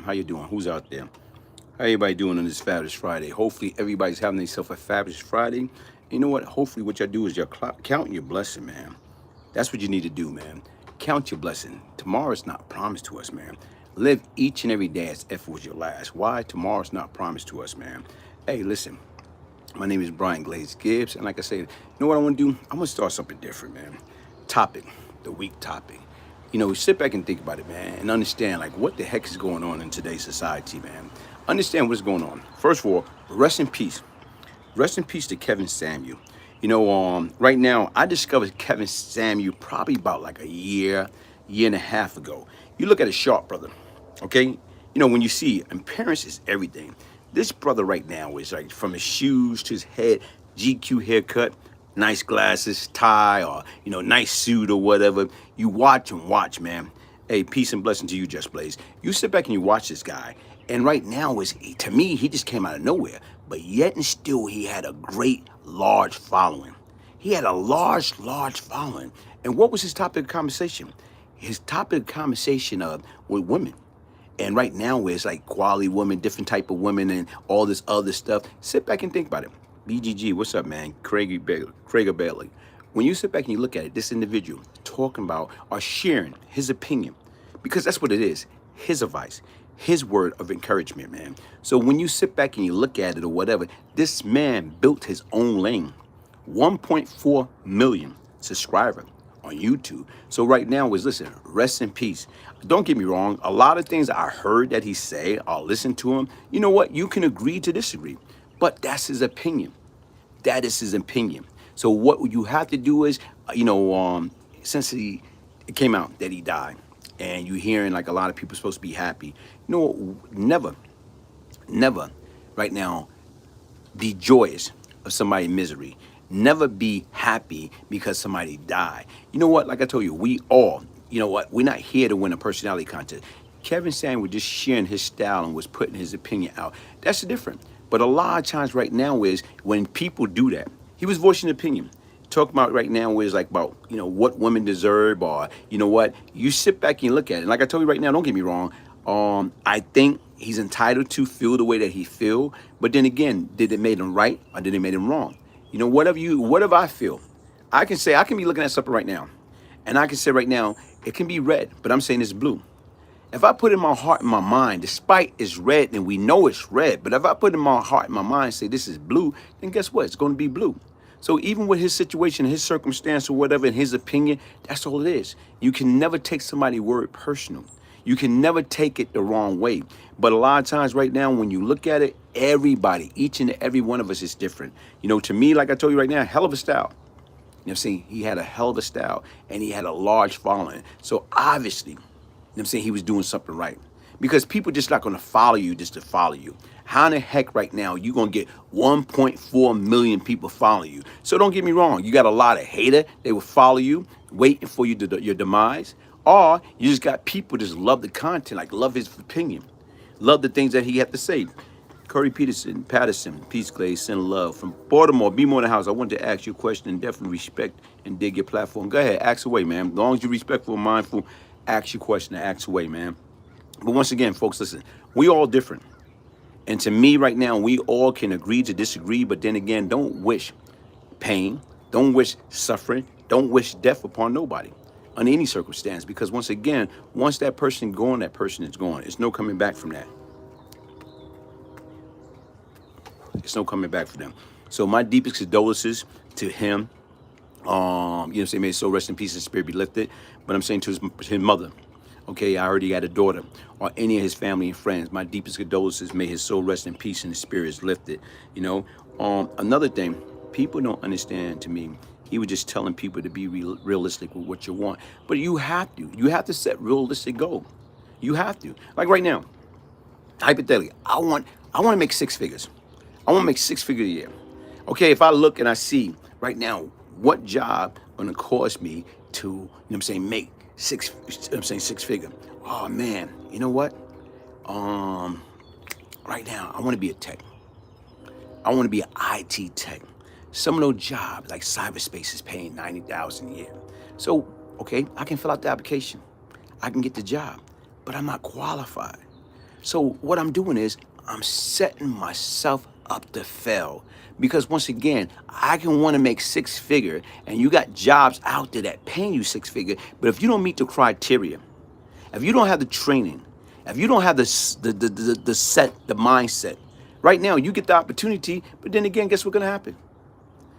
How you doing? Who's out there? How everybody doing on this fabulous Friday? Hopefully everybody's having themselves a fabulous Friday. You know what? Hopefully what y'all do is y'all count your blessing, man. That's what you need to do, man. Count your blessing. Tomorrow's not promised to us, man. Live each and every day as if it was your last. Why? Tomorrow's not promised to us, man. Hey, listen. My name is Glaze Gibbs, and like I said, you know what I want to do? I'm gonna start something different, man. Topic, the week topic. Sit back and think about it, man, and understand like what the heck is going on in today's society, man. Understand what's going on. First of all, rest in peace. Rest in peace to Kevin Samuel. Right now I discovered Kevin Samuel probably about like a year and a half ago. You look at a sharp brother, okay? When you see appearance is everything. This brother right now is like from his shoes to his head, GQ haircut, nice glasses, tie, or nice suit or whatever. You watch and watch, man. Hey, peace and blessing to you, Just Blaze. You sit back and you watch this guy, and right now is to me he just came out of nowhere, but yet and still he had a great large following. He had a large following, and what was his topic of conversation? His topic of conversation with women. And right now it's like quality women, different type of women, and all this other stuff. Sit back and think about it. BGG, what's up, man? Craig Bailey. When you sit back and you look at it, this individual talking about or sharing his opinion, because that's what it is, his advice, his word of encouragement, man. So when you sit back and you look at it or whatever, this man built his own lane. 1.4 million subscribers on YouTube. So right now is, listen, rest in peace. Don't get me wrong. A lot of things I heard that he say, I'll listen to him. You know what? You can agree to disagree, but that's his opinion. That is his opinion. So what you have to do is, since it came out that he died, and you hearing like a lot of people supposed to be happy, never, right now, be joyous of somebody's misery. Never be happy because somebody died. You know what? Like I told you, we all, we're not here to win a personality contest. Kevin Samuel was just sharing his style and was putting his opinion out. That's the difference. But a lot of times right now is when people do that, he was voicing an opinion. Talking about right now is like about, what women deserve, or, what, you sit back and you look at it. And like I told you right now, don't get me wrong. I think he's entitled to feel the way that he feel. But then again, did it make him right or did it make him wrong? Whatever I feel, I can say, I can be looking at something right now, and I can say right now, it can be red, but I'm saying it's blue. If I put in my heart and my mind, despite it's red and we know it's red, but if I put in my heart and my mind and say this is blue, then guess what? It's going to be blue. So even with his situation, his circumstance or whatever, in his opinion, that's all it is. You can never take somebody's word personal. You can never take it the wrong way. But a lot of times right now, when you look at it, everybody, each and every one of us is different. To me, like I told you right now, hell of a style. You know what I'm saying? He had a hell of a style and he had a large following. So obviously, you know what I'm saying, he was doing something right. Because people just not going to follow you just to follow you. How in the heck right now you going to get 1.4 million people following you? So don't get me wrong. You got a lot of hater. They will follow you, waiting for you to your demise. Or you just got people just love the content, like love his opinion, love the things that he had to say. Curry Patterson, peace, Glaze, send love from Baltimore. Be more in the house. I want to ask you a question and definitely respect and dig your platform. Go ahead, ask away, man. As long as you're respectful and mindful, ask your question and ask away, man. But once again, folks, listen, we all different. And to me right now, we all can agree to disagree. But then again, don't wish pain. Don't wish suffering. Don't wish death upon nobody under any circumstance. Because once again, once that person gone, that person is gone. There's no coming back from that. It's no coming back for them. So my deepest condolences to him. Say may his soul rest in peace and spirit be lifted. But I'm saying to his mother, okay, I already got a daughter, or any of his family and friends, my deepest condolences, may his soul rest in peace and his spirit is lifted. Another thing, people don't understand to me, he was just telling people to be realistic with what you want. But you have to set realistic goals. You have to. Like right now, hypothetically, I want to make six figures. I want to make 6 figures a year. Okay, if I look and I see right now what job going to cost me to, make six figure. Oh man, you know what? Right now I want to be a tech. I want to be an IT tech. Some of those jobs like cyberspace is paying $90,000 a year. So okay, I can fill out the application. I can get the job, but I'm not qualified. So what I'm doing is I'm setting myself up to fail. Because once again, I can want to make six figure and you got jobs out there that paying you six figure, but if you don't meet the criteria, if you don't have the training, if you don't have the mindset, right now you get the opportunity, but then again, guess what's gonna happen?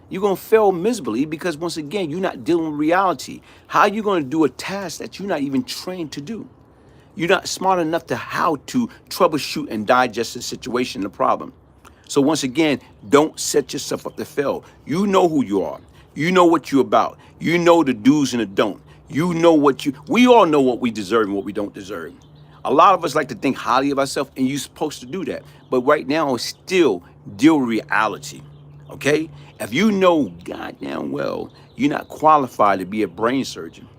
You're gonna fail miserably because once again, you're not dealing with reality. How are you gonna do a task that you're not even trained to do? You're not smart enough to how to troubleshoot and digest the situation, the problem. So once again, don't set yourself up to fail. You know who you are. You know what you're about. You know the do's and the don't. You know we all know what we deserve and what we don't deserve. A lot of us like to think highly of ourselves, and you're supposed to do that. But right now, it's still deal with reality. Okay? If you know goddamn well you're not qualified to be a brain surgeon,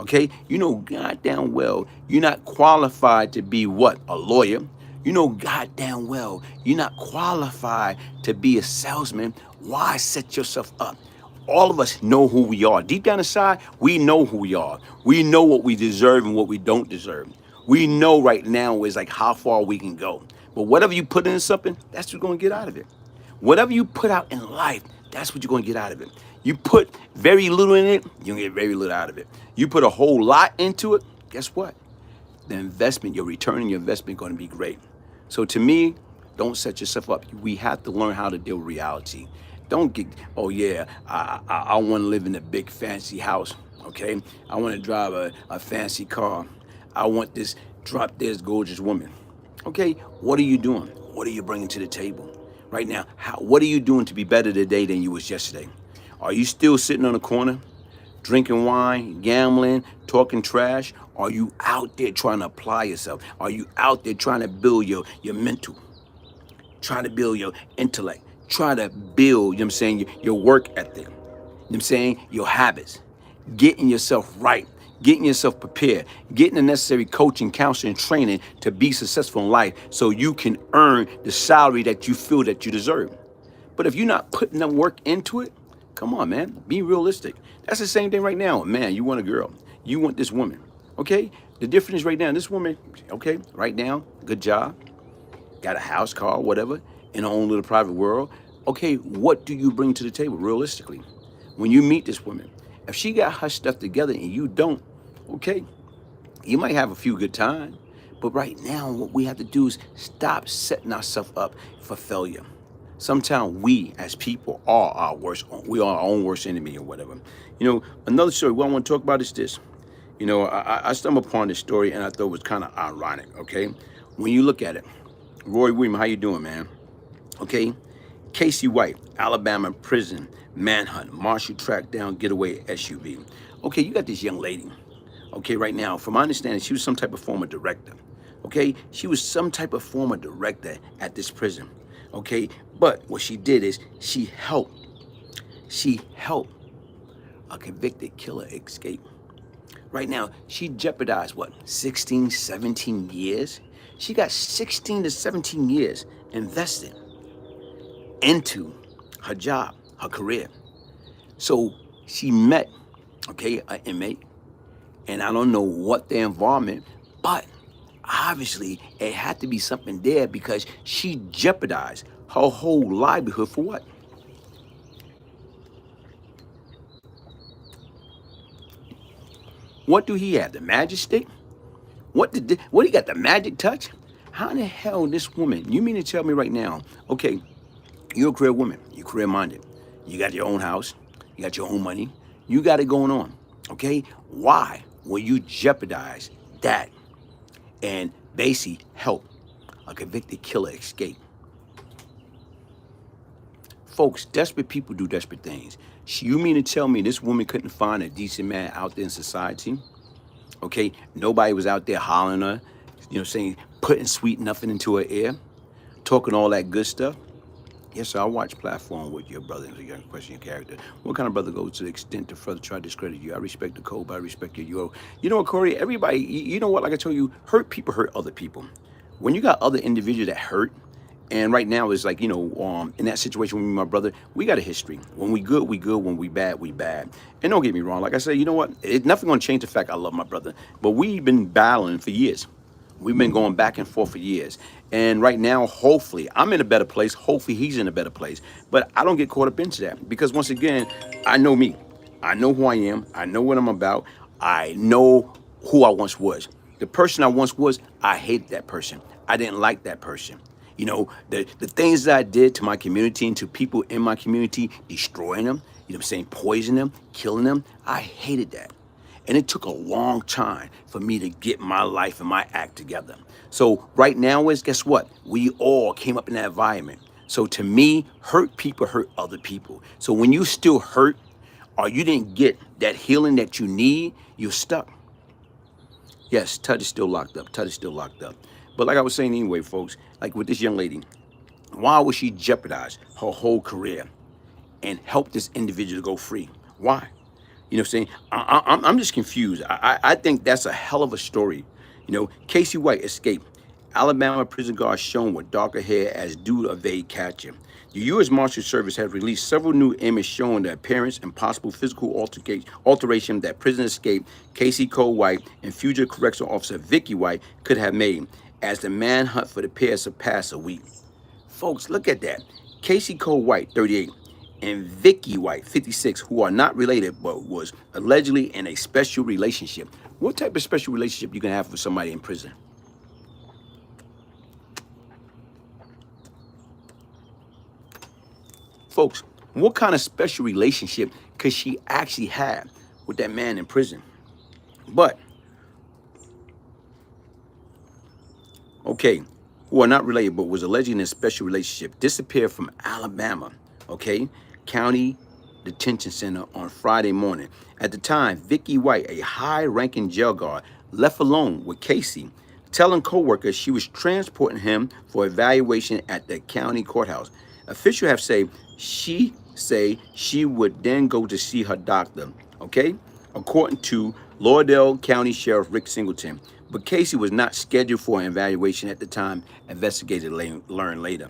okay? You know goddamn well you're not qualified to be what? A lawyer. You know goddamn well you're not qualified to be a salesman. Why set yourself up? All of us know who we are. Deep down inside, we know who we are. We know what we deserve and what we don't deserve. We know right now is like how far we can go. But whatever you put into something, that's what you're going to get out of it. Whatever you put out in life, that's what you're going to get out of it. You put very little in it, you're going to get very little out of it. You put a whole lot into it, guess what? The investment, your return on your investment, going to be great. So to me, don't set yourself up. We have to learn how to deal with reality. Don't get, oh yeah, I want to live in a big fancy house, okay? I want to drive a fancy car. I want this drop dead gorgeous woman. Okay, what are you doing? What are you bringing to the table? Right now, what are you doing to be better today than you was yesterday? Are you still sitting on a corner, drinking wine, gambling, talking trash? Are you out there trying to apply yourself? Are you out there trying to build your mental, trying to build your intellect, trying to build, you know what I'm saying, your work ethic, you know what I'm saying, your habits, getting yourself right, getting yourself prepared, getting the necessary coaching, counseling, training to be successful in life so you can earn the salary that you feel that you deserve. But if you're not putting the work into it, come on, man, be realistic. That's the same thing right now. Man, you want a girl. You want this woman, okay? The difference is right now, this woman, okay, right now, good job, got a house, car, whatever, in her own little private world. Okay, what do you bring to the table realistically? When you meet this woman, if she got her stuff together and you don't, okay, you might have a few good times, but right now what we have to do is stop setting ourselves up for failure. Sometimes we as people are we are our own worst enemy or whatever. You know, another story what I want to talk about is this. You know, I stumbled upon this story and I thought it was kind of ironic, okay? When you look at it, Roy Williams, how you doing, man? Okay, Casey White, Alabama prison, manhunt, Marshall tracked down getaway SUV. Okay, you got this young lady. Okay, right now, from my understanding, she was some type of former director. Okay, she was some type of former director at this prison. Okay, but what she did is she helped a convicted killer escape. Right now, she jeopardized what, 16, 17 years? She got 16 to 17 years invested into her job, her career. So she met, okay, an inmate, and I don't know what their involvement, but obviously it had to be something there because she jeopardized her whole livelihood for what? What do he have? The magic stick? What he got? The magic touch? How in the hell this woman? You mean to tell me right now? Okay, you're a career woman. You're career minded. You got your own house. You got your own money. You got it going on. Okay, why will you jeopardize that and basically help a convicted killer escape? Folks, desperate people do desperate things. You mean to tell me this woman couldn't find a decent man out there in society? Okay, nobody was out there hollering her, you know, saying, putting sweet nothing into her ear, talking all that good stuff. Yes, sir, I watch Platform with your brother and your question your character. What kind of brother goes to the extent to further try to discredit you? I respect the code, but I respect your euro. You know what, Corey? Everybody, you know what, like I told you, hurt people hurt other people. When you got other individuals that hurt, and right now it's like, you know, in that situation with me and my brother, we got a history. When we good, we good. When we bad, we bad. And don't get me wrong. Like I said, you know what? Nothing going to change the fact I love my brother. But we've been battling for years. We've been going back and forth for years. And right now, hopefully, I'm in a better place. Hopefully, he's in a better place. But I don't get caught up into that because, once again, I know me. I know who I am. I know what I'm about. I know who I once was. The person I once was, I hated that person. I didn't like that person. You know, the things that I did to my community and to people in my community, destroying them, you know what I'm saying, poisoning them, killing them, I hated that. And it took a long time for me to get my life and my act together. So right now is, guess what? We all came up in that environment. So to me, hurt people hurt other people. So when you still hurt or you didn't get that healing that you need, you're stuck. Yes, Tut is still locked up. Tut is still locked up. But like I was saying anyway, folks, like with this young lady, why would she jeopardize her whole career and help this individual to go free? Why? You know what I'm saying? I'm just confused. I think that's a hell of a story. You know, Casey White escaped. Alabama prison guards shown with darker hair as due to evade capture. The U.S. Marshal Service has released several new images showing the appearance and possible physical alteration that prison escape Casey Cole White and future correctional officer Vicky White could have made as the manhunt for the pair surpassed a week. Folks, look at that. Casey Cole White, 38, and Vicky White, 56, who are not related but was allegedly in a special relationship. What type of special relationship you can have with somebody in prison? Folks, what kind of special relationship could she actually have with that man in prison? But, okay, who are not related but was alleged in a special relationship, disappeared from Alabama, okay, county detention center on Friday morning. At the time, Vicky White, a high-ranking jail guard, left alone with Casey, telling co-workers she was transporting him for evaluation at the county courthouse. Officials have said she would then go to see her doctor, okay, according to Lauderdale County Sheriff Rick Singleton. But Casey was not scheduled for an evaluation at the time, investigators learned later.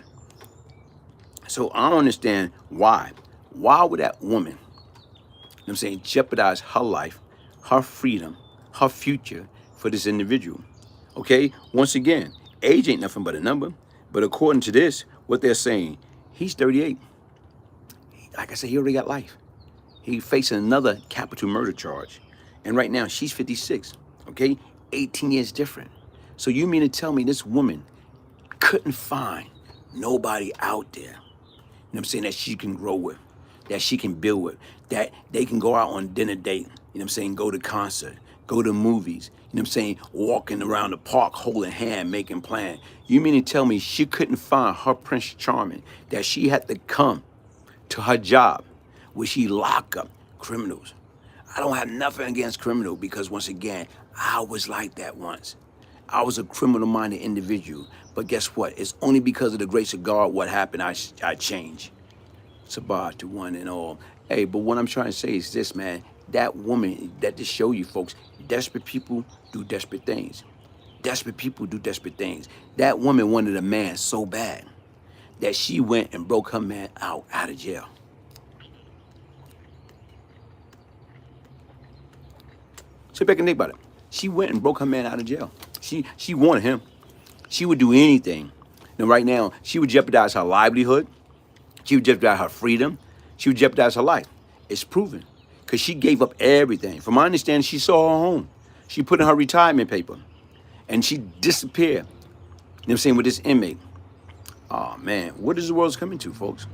So I don't understand why. Why would that woman, you know what I'm saying, jeopardize her life, her freedom, her future for this individual? Okay, once again, age ain't nothing but a number. But according to this, what they're saying, he's 38. Like I said, he already got life. He's facing another capital murder charge. And right now, she's 56, okay? 18 years different. So you mean to tell me this woman couldn't find nobody out there, you know what I'm saying, that she can grow with, that she can build with, that they can go out on dinner date, you know what I'm saying, go to concert, go to movies, you know what I'm saying, walking around the park, holding hand, making plans. You mean to tell me she couldn't find her Prince Charming, that she had to come to her job where she lock up criminals? I don't have nothing against criminal because, once again, I was like that once. I was a criminal-minded individual. But guess what? It's only because of the grace of God what happened I changed. Sabah to one and all. Hey, but what I'm trying to say is this, man. That woman, that to show you folks, desperate people do desperate things. Desperate people do desperate things. That woman wanted a man so bad that she went and broke her man out of jail. Sit back and think about it. She went and broke her man out of jail. She wanted him. She would do anything. Now, right now, she would jeopardize her livelihood. She would jeopardize her freedom. She would jeopardize her life. It's proven. Because she gave up everything. From my understanding, she sold her home. She put in her retirement paper. And she disappeared. You know what I'm saying, with this inmate. Oh, man. What is the world's coming to, folks?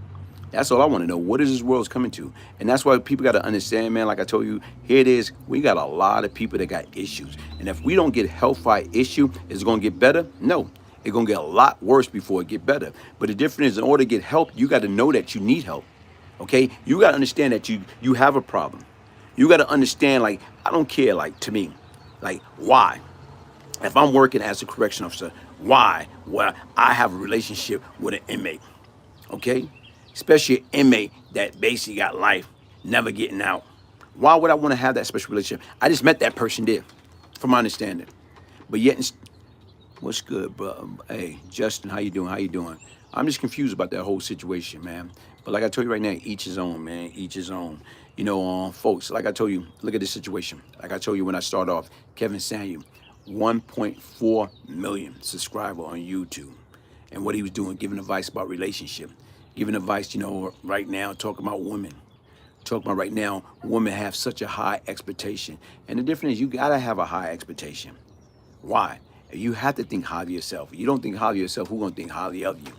That's all I want to know. What is this world's coming to? And that's why people got to understand, man, like I told you, here it is. We got a lot of people that got issues. And if we don't get help for our issue, is it going to get better? No. It's going to get a lot worse before it get better. But the difference is, in order to get help, you got to know that you need help. Okay? You got to understand that you have a problem. You got to understand, like, I don't care, like, to me, like, why? If I'm working as a correction officer, why? Well, I have a relationship with an inmate. Okay? Especially an inmate that basically got life, never getting out. Why would I want to have that special relationship? I just met that person there, from my understanding. But yet, what's good, bro? Hey, Justin, how you doing? How you doing? I'm just confused about that whole situation, man. But like I told you right now, each his own, man. Each his own. You know, folks, like I told you, look at this situation. Like I told you when I started off, Kevin Samuel. 1.4 million subscriber on YouTube. And what he was doing, giving advice about relationship, giving advice, right now, talking about women. Talking about right now, women have such a high expectation. And the difference is you gotta have a high expectation. Why? You have to think highly of yourself. If you don't think highly of yourself, who's gonna think highly of you?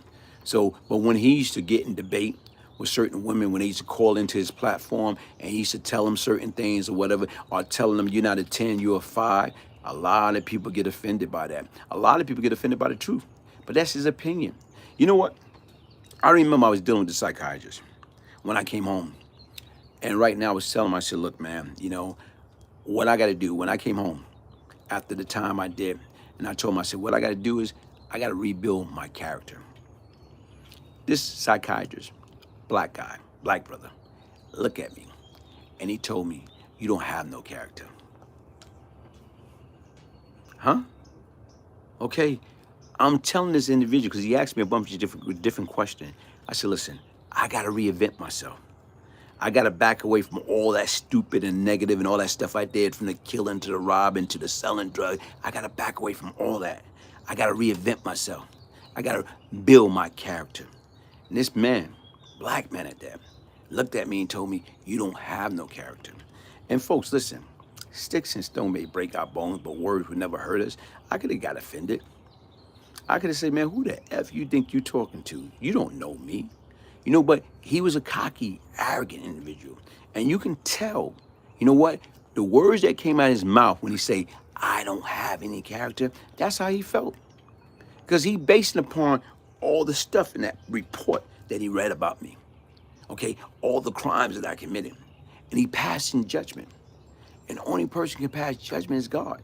So, but when he used to get in debate with certain women, when they used to call into his platform and he used to tell them certain things or whatever, or telling them you're not a 10, you're a 5, a lot of people get offended by that. A lot of people get offended by the truth. But that's his opinion. You know what? I remember I was dealing with the psychiatrist when I came home. And right now I was telling him, I said, look, man, what I got to do when I came home after the time I did, and I told him, I said, what I got to do is I got to rebuild my character. This psychiatrist, black guy, black brother, look at me. And he told me, you don't have no character. Huh? Okay. I'm telling this individual, because he asked me a bunch of different questions. I said, listen, I got to reinvent myself. I got to back away from all that stupid and negative and all that stuff I did, from the killing to the robbing to the selling drugs. I got to back away from all that. I got to reinvent myself. I got to build my character. And this man, black man at that, looked at me and told me, you don't have no character. And folks, listen, sticks and stone may break our bones, but words would never hurt us. I could have got offended. I could have said, man, who the F you think you talking to? You don't know me. But he was a cocky, arrogant individual. And you can tell, what? The words that came out of his mouth when he say, I don't have any character, that's how he felt. Because he based it upon all the stuff in that report that he read about me. Okay, all the crimes that I committed. And he passed in judgment. And the only person who can pass judgment is God.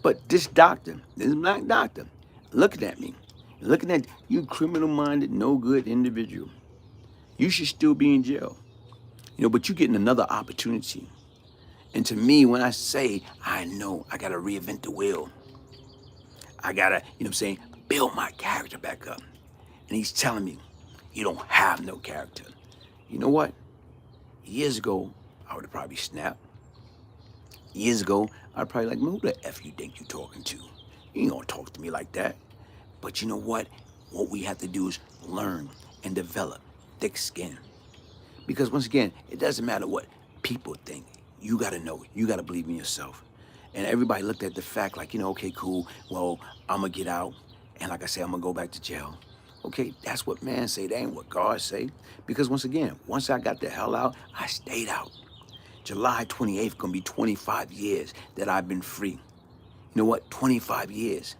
But this doctor, this black doctor, looking at me, looking at you criminal-minded, no good individual. You should still be in jail. But you're getting another opportunity. And to me, when I say, I know I got to reinvent the wheel. I got to, build my character back up. And he's telling me, you don't have no character. You know what? Years ago, I would have probably snapped. Years ago, I'd probably like, man, who the F you think you talking to? You ain't gonna talk to me like that. But you know what? What we have to do is learn and develop thick skin. Because once again, it doesn't matter what people think. You gotta know it. You gotta believe in yourself. And everybody looked at the fact like, okay, cool. Well, I'm gonna get out. And like I said, I'm gonna go back to jail. Okay, that's what man say. That ain't what God say. Because once again, once I got the hell out, I stayed out. July 28th gonna be 25 years that I've been free. You know what? 25 years.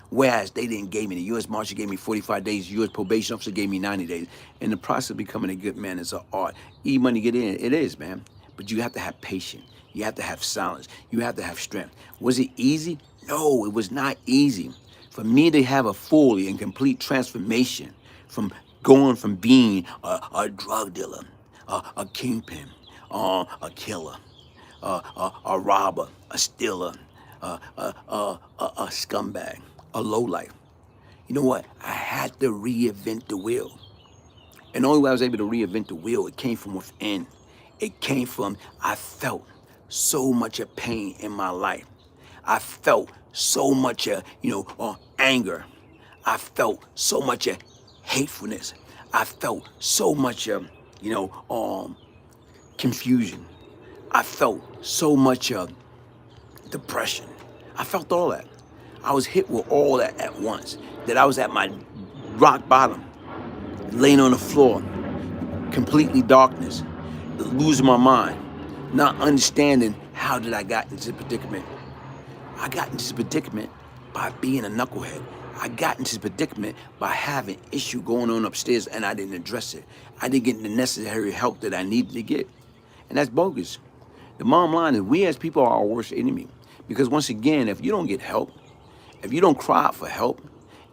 Whereas they didn't give me, the U.S. Marshal gave me 45 days, the U.S. probation officer gave me 90 days. And the process of becoming a good man is an art. E-money get in, it is, man. But you have to have patience. You have to have silence. You have to have strength. Was it easy? No, it was not easy. For me to have a full and complete transformation from going from being a drug dealer, a kingpin, a killer, a robber, a stealer, a scumbag, a lowlife. You know what? I had to reinvent the wheel. And the only way I was able to reinvent the wheel, it came from within. It came from, I felt so much of pain in my life. I felt so much anger. I felt so much hatefulness. I felt so much confusion. I felt so much depression. I felt all that. I was hit with all that at once. That I was at my rock bottom, laying on the floor, completely darkness, losing my mind, not understanding how did I got into this predicament. I got into this predicament by being a knucklehead. I got into this predicament by having issue going on upstairs and I didn't address it. I didn't get the necessary help that I needed to get. And that's bogus. The bottom line is we as people are our worst enemy. Because once again, if you don't get help, if you don't cry out for help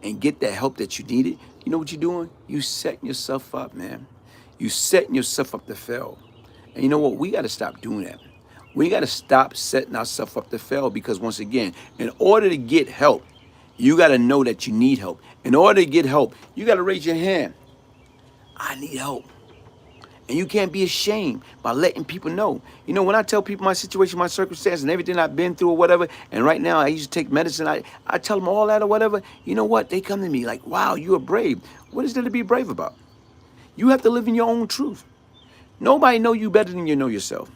and get that help that you needed, you know what you're doing? You setting yourself up, man. You setting yourself up to fail. And you know what? We got to stop doing that. We got to stop setting ourselves up to fail because once again, in order to get help, you got to know that you need help. In order to get help, you got to raise your hand. I need help. And you can't be ashamed by letting people know. You know, when I tell people my situation, my circumstance, and everything I've been through or whatever, and right now I used to take medicine, I tell them all that or whatever, you know what? They come to me like, wow, you're brave. What is there to be brave about? You have to live in your own truth. Nobody know you better than you know yourself.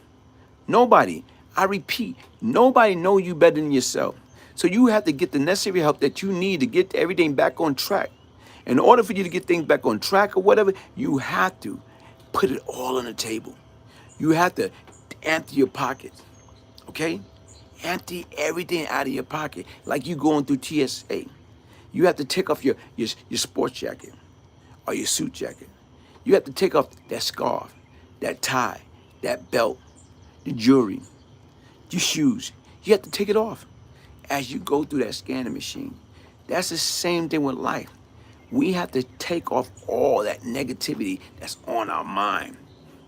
Nobody. I repeat, nobody know you better than yourself. So you have to get the necessary help that you need to get everything back on track. In order for you to get things back on track or whatever, you have to put it all on the table. You have to empty your pockets, okay? Empty everything out of your pocket like you going through TSA. You have to take off your sports jacket or your suit jacket. You have to take off that scarf, that tie, that belt, the jewelry, your shoes. You have to take it off as you go through that scanning machine. That's the same thing with life. We have to take off all that negativity that's on our mind,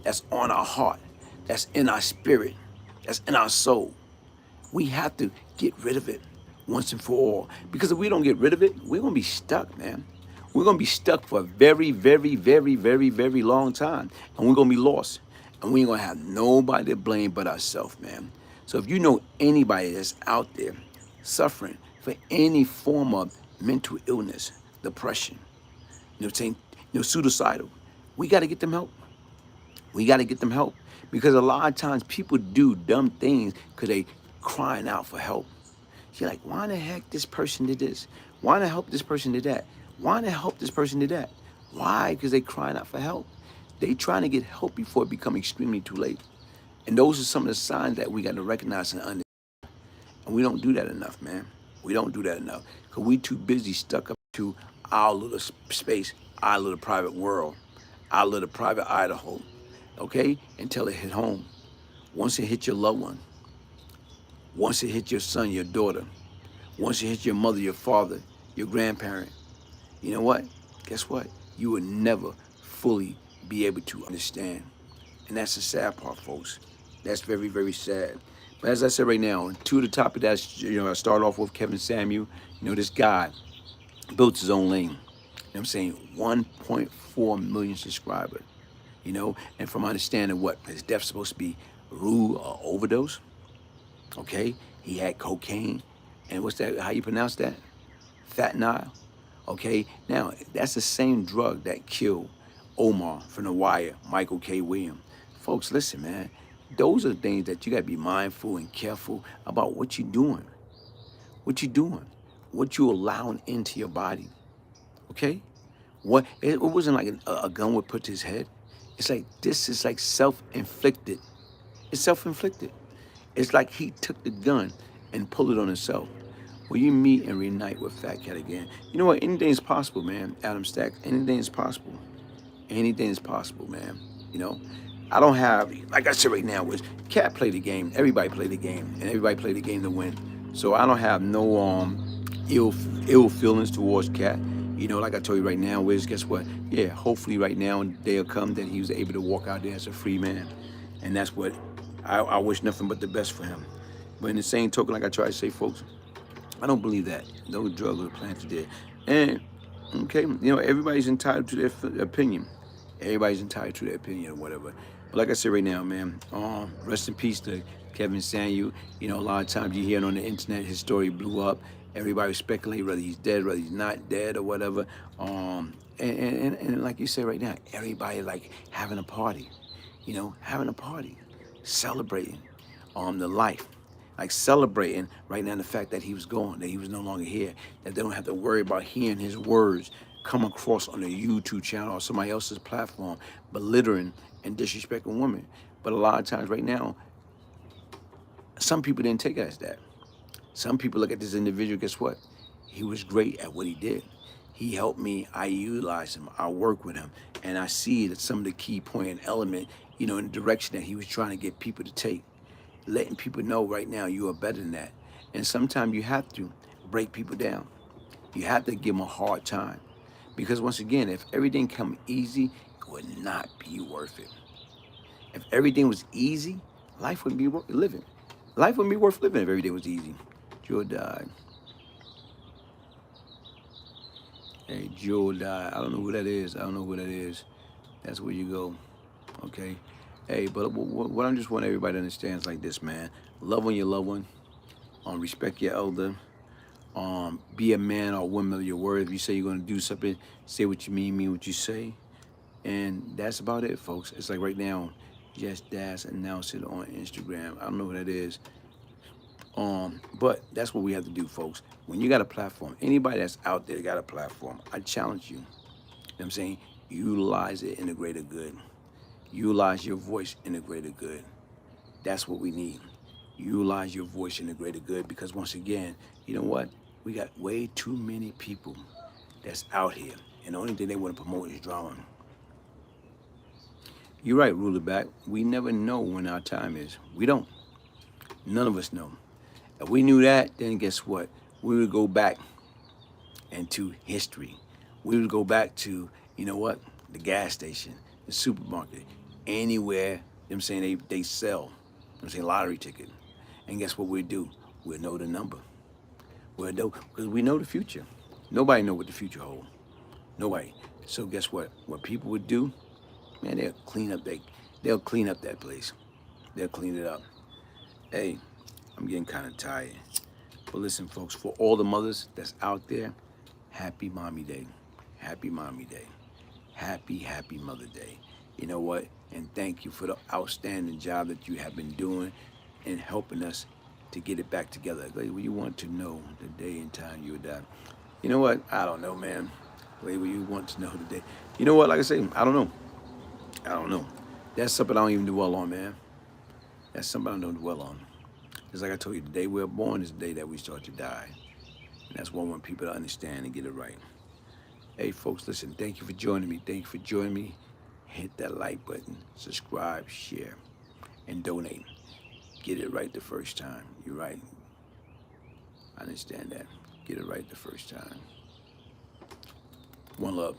that's on our heart, that's in our spirit, that's in our soul. We have to get rid of it once and for all. Because if we don't get rid of it, we're going to be stuck, man. We're going to be stuck for a very, very, very, very, very long time. And we're going to be lost. And we ain't going to have nobody to blame but ourselves, man. So if you know anybody that's out there suffering for any form of mental illness, depression, you know what I'm saying, suicidal, we got to get them help. We got to get them help. Because a lot of times people do dumb things because they crying out for help. You're like, why the heck this person did this? Why the help this person did that? Why the help this person did that? Why? Because they crying out for help. They trying to get help before it become extremely too late. And those are some of the signs that we got to recognize and understand. And we don't do that enough, man. We don't do that enough. Because we too busy stuck up to our little space, our little private world, our little private Idaho. Okay? Until it hit home. Once it hit your loved one, once it hit your son, your daughter, once it hit your mother, your father, your grandparent, you know what? Guess what? You will never fully be able to understand. And that's the sad part, folks. That's very, very sad. But as I said right now, to the topic that I start off with Kevin Samuel, this guy built his own lane. You know what I'm saying? 1.4 million subscribers. And from my understanding, what his death supposed to be rue or overdose. Okay, he had cocaine, and what's that? How you pronounce that? Fentanyl. Okay, now that's the same drug that killed Omar from The Wire, Michael K. Williams. Folks, listen, man. Those are things that you gotta be mindful and careful about what you're doing. What you're doing, what you're allowing into your body. Okay, what it wasn't like a gun would put to his head. It's like this is like self-inflicted. It's self-inflicted. It's like he took the gun and pulled it on himself. Will you meet and reunite with Fat Cat again? You know what? Anything is possible, man. Adam Stack. Anything is possible. Anything is possible, man. I don't have, like I said right now, was Cat play the game. Everybody play the game, and everybody play the game to win. So I don't have no ill feelings towards Cat. Like I told you right now, Wiz, guess what? Yeah, hopefully right now they'll come that he was able to walk out there as a free man, and that's what. I wish nothing but the best for him. But in the same token, like I try to say, folks, I don't believe that. Those drugs were planted there. And, okay, everybody's entitled to their opinion. Everybody's entitled to their opinion or whatever. But like I said right now, man, rest in peace to Kevin Samuel. A lot of times you hear it on the internet, his story blew up. Everybody speculate whether he's dead, whether he's not dead or whatever. And like you said right now, everybody like having a party, having a party. Celebrating the life, like celebrating right now the fact that he was gone, that he was no longer here, that they don't have to worry about hearing his words come across on a YouTube channel or somebody else's platform, belittling and disrespecting women. But a lot of times right now, some people didn't take it as that. Some people look at this individual, guess what? He was great at what he did. He helped me, I utilize him, I work with him, and I see that some of the key point and element, in the direction that he was trying to get people to take. Letting people know right now you are better than that. And sometimes you have to break people down. You have to give them a hard time. Because once again, if everything come easy, it would not be worth it. If everything was easy, life wouldn't be worth living. Life wouldn't be worth living if everything was easy. Joe died. Hey, Joe died. I don't know who that is. I don't know who that is. That's where you go. Okay. Hey, but what I just want everybody to understand is like this, man. Love on your loved one. Respect your elder. Be a man or woman of your word. If you say you're gonna do something, say what you mean what you say. And that's about it, folks. It's like right now, Just Dash announced it on Instagram. I don't know what that is. But that's what we have to do, folks. When you got a platform, anybody that's out there got a platform, I challenge you. You know what I'm saying? Utilize it in the greater good. Utilize your voice in the greater good. That's what we need. Utilize your voice in the greater good, because once again, you know what? We got way too many people that's out here, and the only thing they want to promote is drama. You're right, ruler back. We never know when our time is. We don't. None of us know. If we knew that, then guess what? We would go back into history. We would go back to, you know what? The gas station, the supermarket, anywhere, you know what I'm saying, they sell, you know what I'm saying, lottery ticket. And guess what we'd do? We'll know the number. We'll know, because we know the future. Nobody know what the future holds. Nobody. So guess what? What people would do, man, they'll clean up that place. They'll clean it up. Hey, I'm getting kind of tired. But listen, folks, for all the mothers that's out there, happy Mommy Day. Happy Mommy Day. Happy Mother Day. You know what? And thank you for the outstanding job that you have been doing in helping us to get it back together. Like, you want to know the day and time you would die. You know what? I don't know, man. Label, you want to know the day. You know what? Like I say, I don't know. I don't know. That's something I don't even dwell on, man. That's something I don't dwell on. It's like I told you, the day we're born is the day that we start to die. And that's what I want people to understand and get it right. Hey, folks, listen, thank you for joining me. Thank you for joining me. Hit that like button, subscribe, share, and donate. Get it right the first time. You're right. I understand that. Get it right the first time. One love.